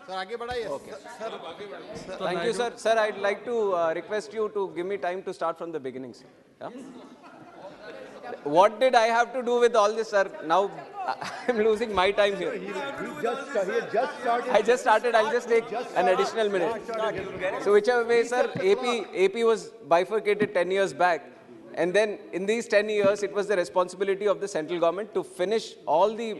Sir, आगे बढ़ाइए. Okay. Sir, Thank you, sir. Sir, I'd like to request you to give me time to start from the beginning, sir. Yeah? What did I have to do with all this, sir? Now I'm losing my time here. He just started. I just started. I'll just take an additional minute. So whichever way, sir, AP was bifurcated 10 years back. And then in these 10 years, it was the responsibility of the central government to finish all the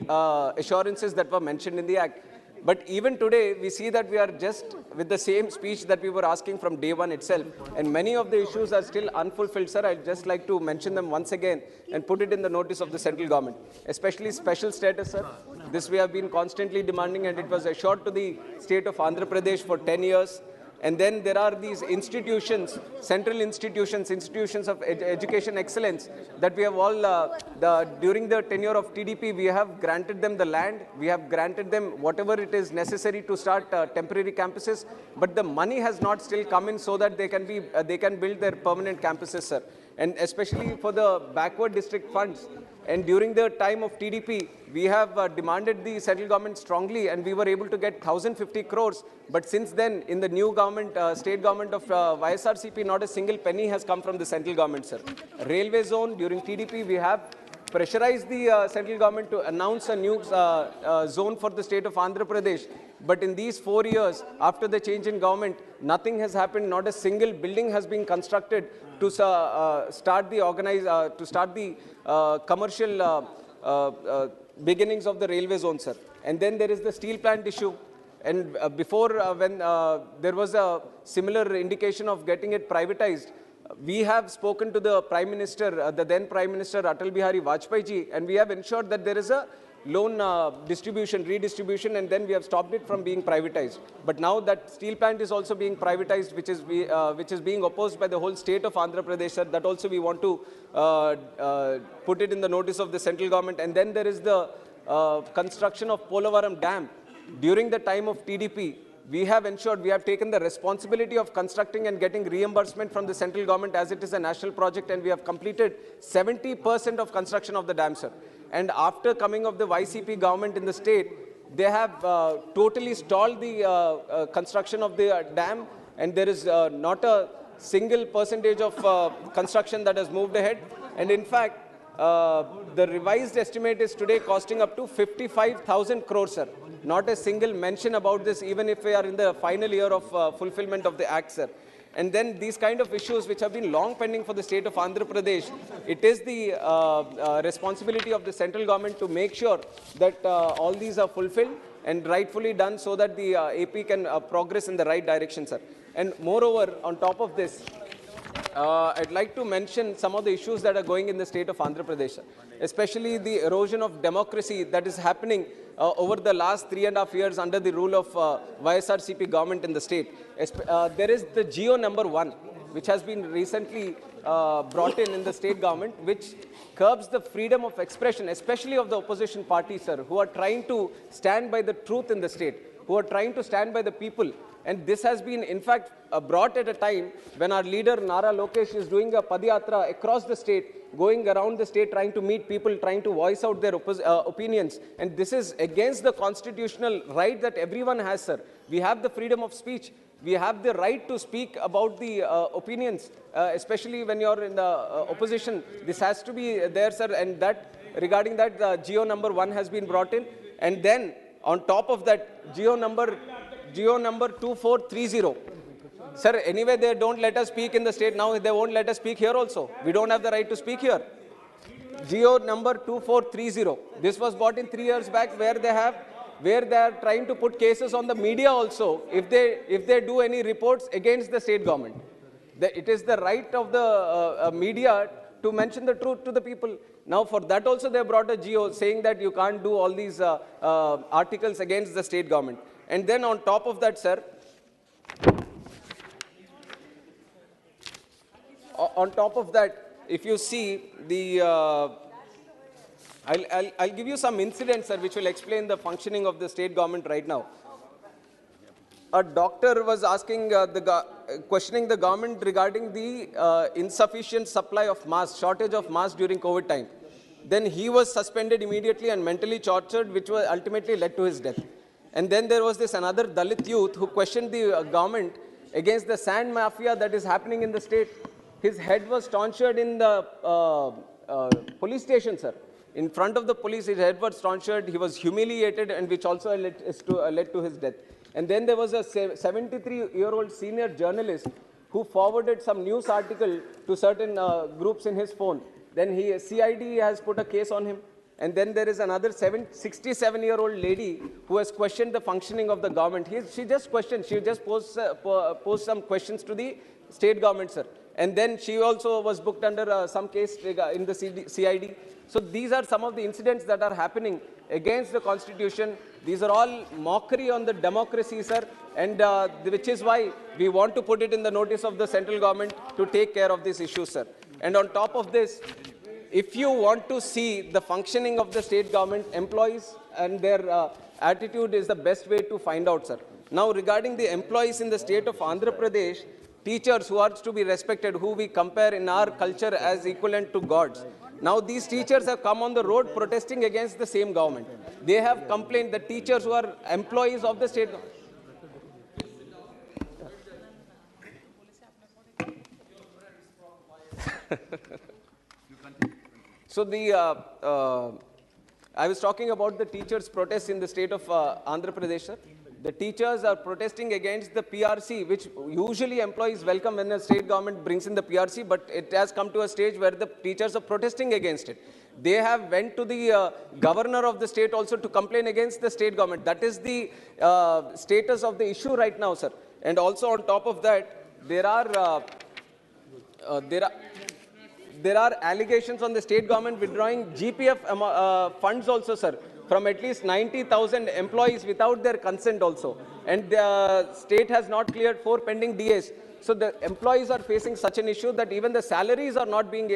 assurances that were mentioned in the act. But even today, we see that we are just with the same speech that we were asking from day one itself. And many of the issues are still unfulfilled, sir. I'd just like to mention them once again and put it in the notice of the central government. Especially special status, sir. This we have been constantly demanding, and it was assured to the state of Andhra Pradesh for 10 years. And then there are these institutions, central institutions, institutions of education excellence that we have all, during the tenure of TDP, we have granted them the land, we have granted them whatever it is necessary to start temporary campuses, but the money has not still come in so that they can build their permanent campuses, sir. And especially for the backward district funds. And during the time of TDP, we have demanded the central government strongly, and we were able to get 1,050 crores. But since then, in the new government, state government of YSRCP, not a single penny has come from the central government, sir. Railway zone, during TDP, we have pressurized the central government to announce a new zone for the state of Andhra Pradesh. But in these 4 years, after the change in government, nothing has happened. Not a single building has been constructed to start the commercial beginnings of the railway zone, sir. And then there is the steel plant issue. And before, when there was a similar indication of getting it privatized, we have spoken to the Prime Minister, the then Prime Minister Atal Bihari Vajpayee ji, and we have ensured that there is a loan redistribution, and then we have stopped it from being privatized. But now that steel plant is also being privatized, which is being opposed by the whole state of Andhra Pradesh, sir. That also we want to put it in the notice of the central government. And then there is the construction of Polavaram Dam. During the time of TDP, we have ensured, we have taken the responsibility of constructing and getting reimbursement from the central government as it is a national project, and we have completed 70% of construction of the dam, sir. And after coming of the YCP government in the state, they have totally stalled the construction of the dam, and there is not a single percentage of construction that has moved ahead. And in fact, the revised estimate is today costing up to 55,000 crores, sir. Not a single mention about this, even if we are in the final year of fulfillment of the act, sir. And then these kind of issues which have been long pending for the state of Andhra Pradesh, it is the responsibility of the central government to make sure that all these are fulfilled and rightfully done so that the AP can progress in the right direction, sir. And moreover, on top of this, I'd like to mention some of the issues that are going in the state of Andhra Pradesh, especially the erosion of democracy that is happening over the last 3.5 years under the rule of YSRCP government in the state. There is the Geo number 1, which has been recently brought in the state government, which curbs the freedom of expression, especially of the opposition parties, sir, who are trying to stand by the truth in the state, who are trying to stand by the people. And this has been, in fact, brought at a time when our leader, Nara Lokesh, is doing a Padayatra across the state, going around the state, trying to meet people, trying to voice out their opinions. And this is against the constitutional right that everyone has, sir. We have the freedom of speech. We have the right to speak about the opinions, especially when you're in the opposition. This has to be there, sir. And that, regarding that, the Geo number 1 has been brought in. And then, on top of that, Geo number 2430. Sir, anyway, they don't let us speak in the state. Now they won't let us speak here also. We don't have the right to speak here. Geo number 2430. This was brought in 3 years back, where they are trying to put cases on the media also if they do any reports against the state government. It is the right of the media to mention the truth to the people. Now, for that also they brought a Geo saying that you can't do all these articles against the state government. And then on top of that, sir, on top of that, if you see the, I'll give you some incidents, sir, which will explain the functioning of the state government right now. A doctor was asking, questioning the government regarding the insufficient supply of masks, shortage of masks during COVID time. Then he was suspended immediately and mentally tortured, which was ultimately led to his death. And then there was this another Dalit youth who questioned the government against the sand mafia that is happening in the state. His head was tonsured in the police station, sir. In front of the police, his head was tonsured, he was humiliated, and which also led to his death. And then there was a 73-year-old senior journalist who forwarded some news article to certain groups in his phone. Then CID has put a case on him. And then there is another 67-year-old lady who has questioned the functioning of the government. She just posed some questions to the state government, sir. And then she also was booked under some case in the CID. So these are some of the incidents that are happening against the constitution. These are all mockery on the democracy, sir. And which is why we want to put it in the notice of the central government to take care of these issues, sir. And on top of this, if you want to see the functioning of the state government, employees and their attitude is the best way to find out, sir. Now, regarding the employees in the state of Andhra Pradesh, teachers who are to be respected, who we compare in our culture as equivalent to gods. Now, these teachers have come on the road protesting against the same government. They have complained that teachers who are employees of the state government. So I was talking about the teachers' protests in the state of Andhra Pradesh, sir. The teachers are protesting against the PRC, which usually employees welcome when the state government brings in the PRC, but it has come to a stage where the teachers are protesting against it. They have went to the governor of the state also to complain against the state government. That is the status of the issue right now, sir. And also on top of that, there are allegations on the state government withdrawing GPF funds also, sir, from at least 90,000 employees without their consent also. And the state has not cleared 4 pending DAs. So the employees are facing such an issue that even the salaries are not being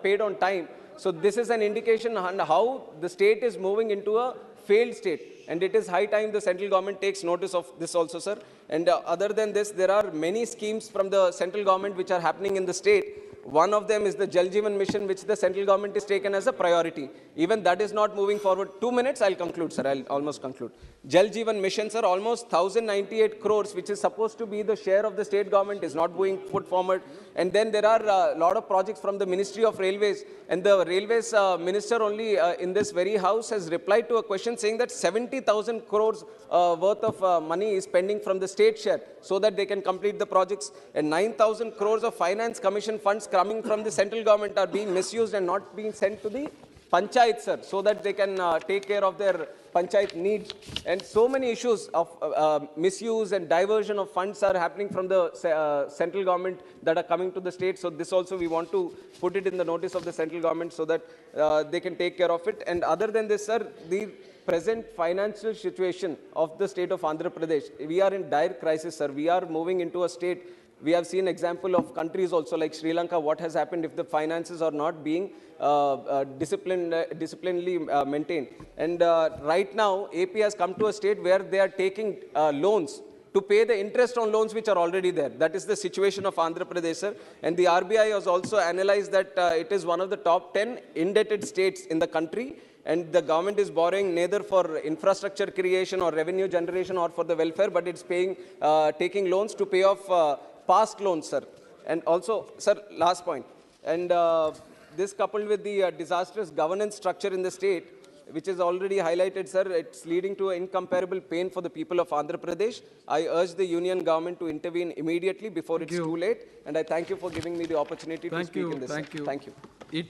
paid on time. So this is an indication on how the state is moving into a failed state. And it is high time the central government takes notice of this also, sir. And other than this, there are many schemes from the central government which are happening in the state. One of them is the Jal Jeevan Mission, which the central government is taken as a priority. Even that is not moving forward. 2 minutes, I'll conclude, sir. I'll almost conclude. Jal Jeevan Mission, sir, almost 1,098 crores, which is supposed to be the share of the state government, is not being put forward. And then there are a lot of projects from the Ministry of Railways. And the Railways Minister only in this very house has replied to a question saying that 70,000 crores worth of money is pending from the state share so that they can complete the projects. And 9,000 crores of finance commission funds coming from the central government are being misused and not being sent to the panchayat, sir, so that they can take care of their panchayat needs. And so many issues of misuse and diversion of funds are happening from the central government that are coming to the state. So this also we want to put it in the notice of the central government so that they can take care of it. And other than this, sir, the present financial situation of the state of Andhra Pradesh, we are in dire crisis, sir. We are moving into a state. We have seen example of countries also like Sri Lanka, what has happened if the finances are not being disciplinedly maintained. And right now, AP has come to a state where they are taking loans to pay the interest on loans which are already there. That is the situation of Andhra Pradesh, sir. And the RBI has also analyzed that it is one of the top 10 indebted states in the country. And the government is borrowing neither for infrastructure creation or revenue generation or for the welfare, but it's taking loans to pay off past loans, sir. And also, sir, last point. And this coupled with the disastrous governance structure in the state, which is already highlighted, sir, it's leading to incomparable pain for the people of Andhra Pradesh. I urge the union government to intervene immediately before it's too late. And I thank you for giving me the opportunity to speak in this. Thank you. Thank you.